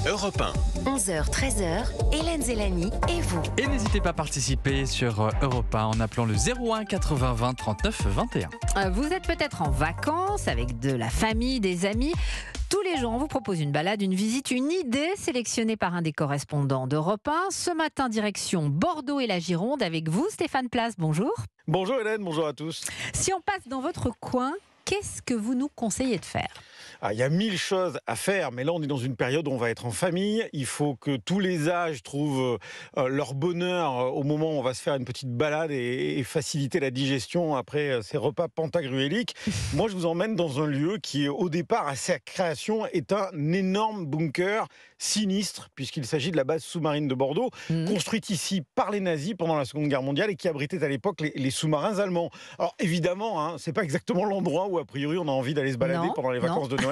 Europe 1. 11h-13h, Hélène Zélani et vous. Et n'hésitez pas à participer sur Europe 1 en appelant le 01 80 20 39 21. Vous êtes peut-être en vacances avec de la famille, des amis. Tous les jours, on vous propose une balade, une visite, une idée sélectionnée par un des correspondants d'Europe 1. Ce matin, direction Bordeaux et la Gironde avec vous, Stéphane Place. Bonjour. Bonjour Hélène, bonjour à tous. Si on passe dans votre coin, qu'est-ce que vous nous conseillez de faire ? Il y a 1000 choses à faire, mais là on est dans une période où on va être en famille. Il faut que tous les âges trouvent leur bonheur au moment où on va se faire une petite balade et faciliter la digestion après ces repas pantagruéliques. Moi je vous emmène dans un lieu qui au départ à sa création est un énorme bunker sinistre, puisqu'il s'agit de la base sous-marine de Bordeaux, construite ici par les nazis pendant la Seconde Guerre mondiale et qui abritait à l'époque les sous-marins allemands. Alors évidemment, c'est pas exactement l'endroit où a priori on a envie d'aller se balader pendant les vacances de Noël.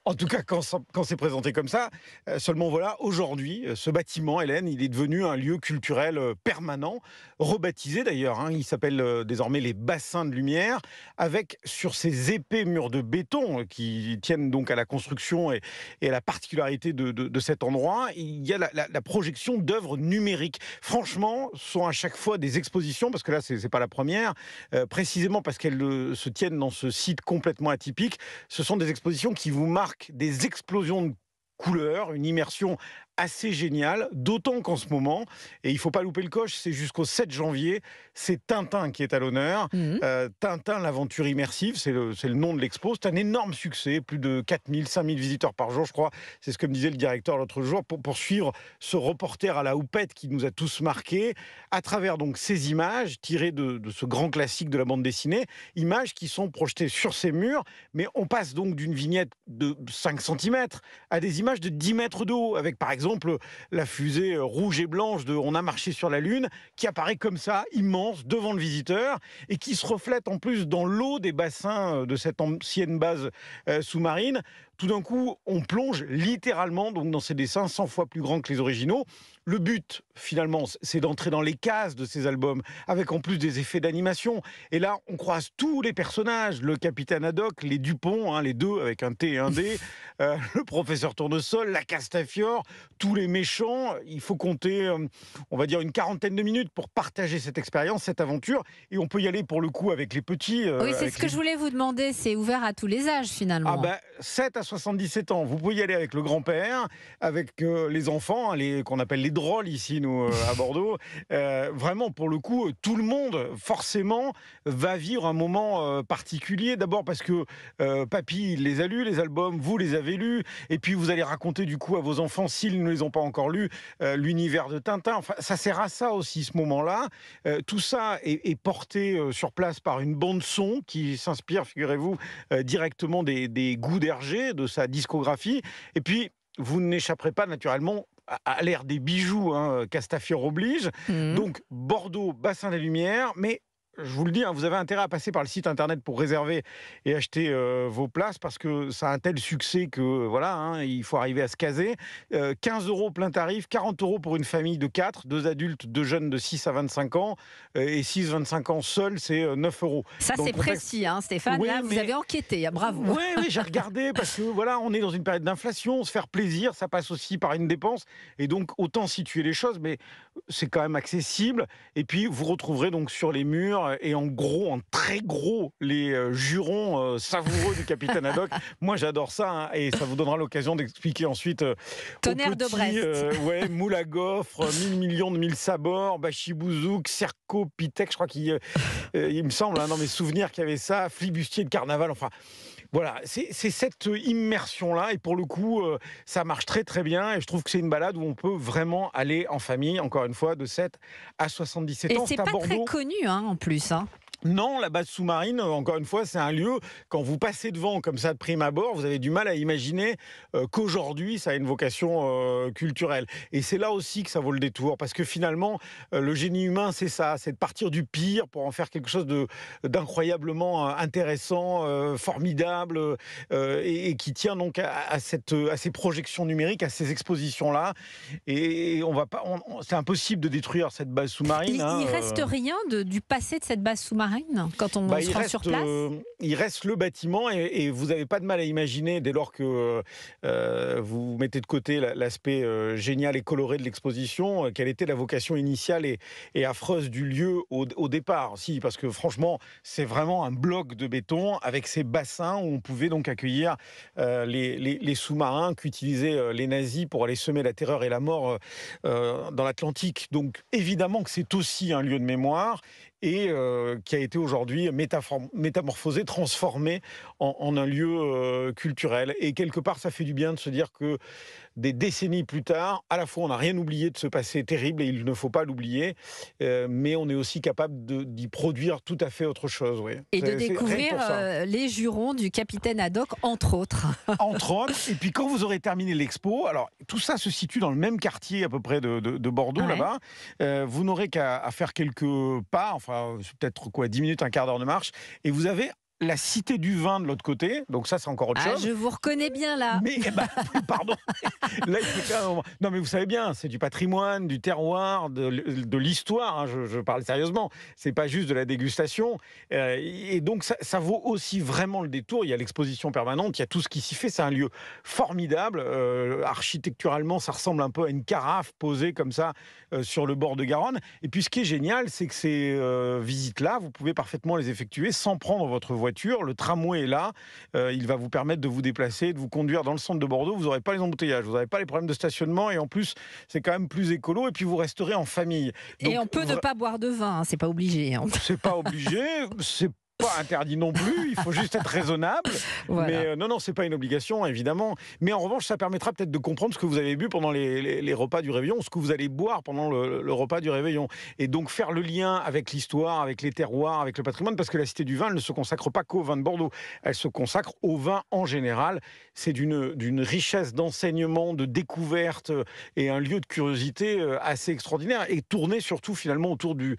En tout cas, quand c'est présenté comme ça. Seulement voilà, aujourd'hui, ce bâtiment, Hélène, il est devenu un lieu culturel permanent, rebaptisé d'ailleurs. Il s'appelle désormais les Bassins de Lumière, avec sur ces épais murs de béton qui tiennent donc à la construction et à la particularité de cet endroit, il y a la projection d'œuvres numériques. Franchement, ce sont à chaque fois des expositions, parce que là, c'est pas la première, précisément parce qu'elles se tiennent dans ce site complètement atypique. Ce sont des expositions qui vous marquent des explosions de couleurs, une immersion assez géniale, d'autant qu'en ce moment, et il ne faut pas louper le coche, c'est jusqu'au 7 janvier, c'est Tintin qui est à l'honneur. Tintin, l'aventure immersive, c'est le nom de l'expo. C'est un énorme succès, plus de 4000, 5000 visiteurs par jour, je crois. C'est ce que me disait le directeur l'autre jour, pour suivre ce reporter à la houppette qui nous a tous marqués, à travers donc ces images tirées de ce grand classique de la bande dessinée, images qui sont projetées sur ces murs, mais on passe donc d'une vignette de 5 cm à des images de 10 mètres de haut, avec par exemple la fusée rouge et blanche de On a marché sur la Lune, qui apparaît comme ça, immense, devant le visiteur, et qui se reflète en plus dans l'eau des bassins de cette ancienne base sous-marine. Tout d'un coup, on plonge littéralement donc, dans ces dessins 100 fois plus grands que les originaux. Le but, finalement, c'est d'entrer dans les cases de ces albums, avec en plus des effets d'animation. Et là, on croise tous les personnages, le capitaine Haddock, les Dupont, les deux avec un T et un D, le professeur Tournesol, la Castafiore, tous les méchants. Il faut compter, on va dire, une quarantaine de minutes pour partager cette expérience, cette aventure. Et on peut y aller, pour le coup, avec les petits. Oui, c'est ce que je voulais vous demander. C'est ouvert à tous les âges, finalement. 7 à 77 ans. Vous pouvez y aller avec le grand-père, avec les enfants, qu'on appelle les drôles ici, nous, à Bordeaux. Vraiment, pour le coup, tout le monde, forcément, va vivre un moment particulier. D'abord parce que papy, il les a lus, les albums, vous les avez lus. Et puis, vous allez raconter, du coup, à vos enfants, s'ils ne les ont pas encore lus, l'univers de Tintin. Enfin, ça sert à ça aussi, ce moment-là. Tout ça est porté sur place par une bande-son qui s'inspire, figurez-vous, directement des goûts d'Hergé, de sa discographie. Et puis, vous n'échapperez pas naturellement à l'ère des bijoux, Castafiore oblige. Donc, Bordeaux, Bassin des Lumières, mais je vous le dis, vous avez intérêt à passer par le site internet pour réserver et acheter vos places, parce que ça a un tel succès que voilà, il faut arriver à se caser. 15 € plein tarif, 40 € pour une famille de 4, 2 adultes, 2 jeunes de 6 à 25 ans, et 6-25 ans seuls, c'est 9 €. Ça, c'est précis, Stéphane. Oui, là, vous avez enquêté, bravo. Oui, j'ai regardé, parce que voilà, on est dans une période d'inflation, se faire plaisir, ça passe aussi par une dépense, et donc autant situer les choses, mais c'est quand même accessible. Et puis, vous retrouverez donc sur les murs, et en gros, en très gros, les jurons savoureux du capitaine Haddock. Moi, j'adore ça, et ça vous donnera l'occasion d'expliquer ensuite Tonnerre de Brest. moule à gaufres, 1000 millions de 1000 sabords, Bachibouzouk, Cerco, Pitek, je crois qu'il me semble, dans mes souvenirs qu'il y avait ça, flibustier de carnaval, enfin... Voilà, c'est cette immersion-là, et pour le coup, ça marche très très bien, et je trouve que c'est une balade où on peut vraiment aller en famille, encore une fois, de 7 à 77 ans. Et c'est pas très connu, en plus. Non, la base sous-marine, encore une fois, c'est un lieu, quand vous passez devant comme ça de prime abord, vous avez du mal à imaginer qu'aujourd'hui, ça a une vocation culturelle. Et c'est là aussi que ça vaut le détour, parce que finalement, le génie humain, c'est ça, c'est de partir du pire pour en faire quelque chose d'incroyablement intéressant, formidable, et qui tient donc à ces projections numériques, à ces expositions-là. Et c'est impossible de détruire cette base sous-marine. Il reste rien du passé de cette base sous-marine. sous-marine quand on se rend sur place? Il reste le bâtiment et vous n'avez pas de mal à imaginer, dès lors que vous mettez de côté l'aspect génial et coloré de l'exposition, quelle était la vocation initiale et affreuse du lieu au départ. Si, parce que franchement, c'est vraiment un bloc de béton avec ces bassins où on pouvait donc accueillir les sous-marins qu'utilisaient les nazis pour aller semer la terreur et la mort dans l'Atlantique. Donc évidemment que c'est aussi un lieu de mémoire et qui a été aujourd'hui métamorphosé, transformé en un lieu culturel. Et quelque part, ça fait du bien de se dire que des décennies plus tard, à la fois on n'a rien oublié de ce passé terrible et il ne faut pas l'oublier, mais on est aussi capable d'y produire tout à fait autre chose. Oui. Et de découvrir les jurons du capitaine Haddock, entre autres. Entre autres. Et puis quand vous aurez terminé l'expo, alors tout ça se situe dans le même quartier à peu près de Bordeaux, là-bas. Vous n'aurez qu'à faire quelques pas, enfin peut-être 10 minutes, un quart d'heure de marche, et vous avez la Cité du Vin de l'autre côté, donc ça c'est encore autre chose. Je vous reconnais bien là. Mais pardon. Là, non mais vous savez bien, c'est du patrimoine, du terroir, de l'histoire. Hein, je parle sérieusement. C'est pas juste de la dégustation. Et donc ça vaut aussi vraiment le détour. Il y a l'exposition permanente, il y a tout ce qui s'y fait. C'est un lieu formidable. Architecturalement, ça ressemble un peu à une carafe posée comme ça sur le bord de Garonne. Et puis ce qui est génial, c'est que ces visites-là, vous pouvez parfaitement les effectuer sans prendre votre voiture. Le tramway est là, il va vous permettre de vous déplacer, de vous conduire dans le centre de Bordeaux. Vous n'aurez pas les embouteillages, vous n'aurez pas les problèmes de stationnement et en plus, c'est quand même plus écolo et puis vous resterez en famille. Donc, et on peut ne pas boire de vin, hein, c'est pas obligé. Hein. C'est pas obligé, c'est pas interdit non plus, il faut juste être raisonnable. Voilà. Mais non, c'est pas une obligation, évidemment. Mais en revanche, ça permettra peut-être de comprendre ce que vous avez bu pendant les repas du réveillon, ce que vous allez boire pendant le repas du réveillon. Et donc faire le lien avec l'histoire, avec les terroirs, avec le patrimoine, parce que la Cité du Vin, elle ne se consacre pas qu'au vin de Bordeaux, elle se consacre au vin en général. C'est d'une richesse d'enseignement, de découverte et un lieu de curiosité assez extraordinaire et tourné surtout finalement autour de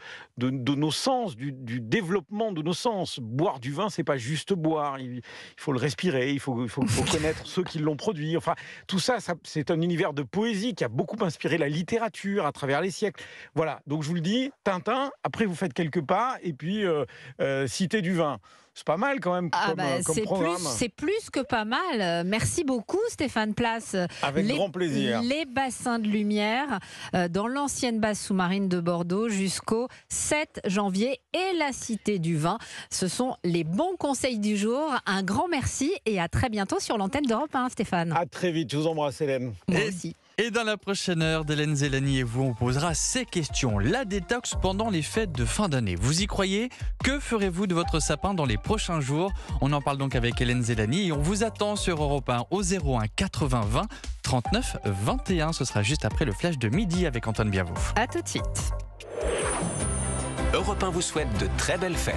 nos sens, du développement de nos sens. Boire du vin, c'est pas juste boire. Il faut le respirer, il faut connaître ceux qui l'ont produit. Enfin, tout ça, c'est un univers de poésie qui a beaucoup inspiré la littérature à travers les siècles. Voilà, donc je vous le dis, Tintin, après vous faites quelques pas, et puis Cité du Vin. C'est pas mal quand même comme programme. C'est plus que pas mal. Merci beaucoup Stéphane Place. Avec grand plaisir. Les bassins de lumière dans l'ancienne base sous-marine de Bordeaux jusqu'au 7 janvier et la Cité du Vin. Ce sont les bons conseils du jour. Un grand merci et à très bientôt sur l'antenne d'Europe 1, Stéphane. À très vite, je vous embrasse Hélène. Moi aussi. Et dans la prochaine heure d'Hélène Zélani et vous, on posera ces questions. La détox pendant les fêtes de fin d'année. Vous y croyez? Que ferez-vous de votre sapin dans les prochains jours? On en parle donc avec Hélène Zélani et on vous attend sur Europe 1 au 01 80 20 39 21. Ce sera juste après le flash de midi avec Antoine Biavot. À tout de suite. Europe 1 vous souhaite de très belles fêtes.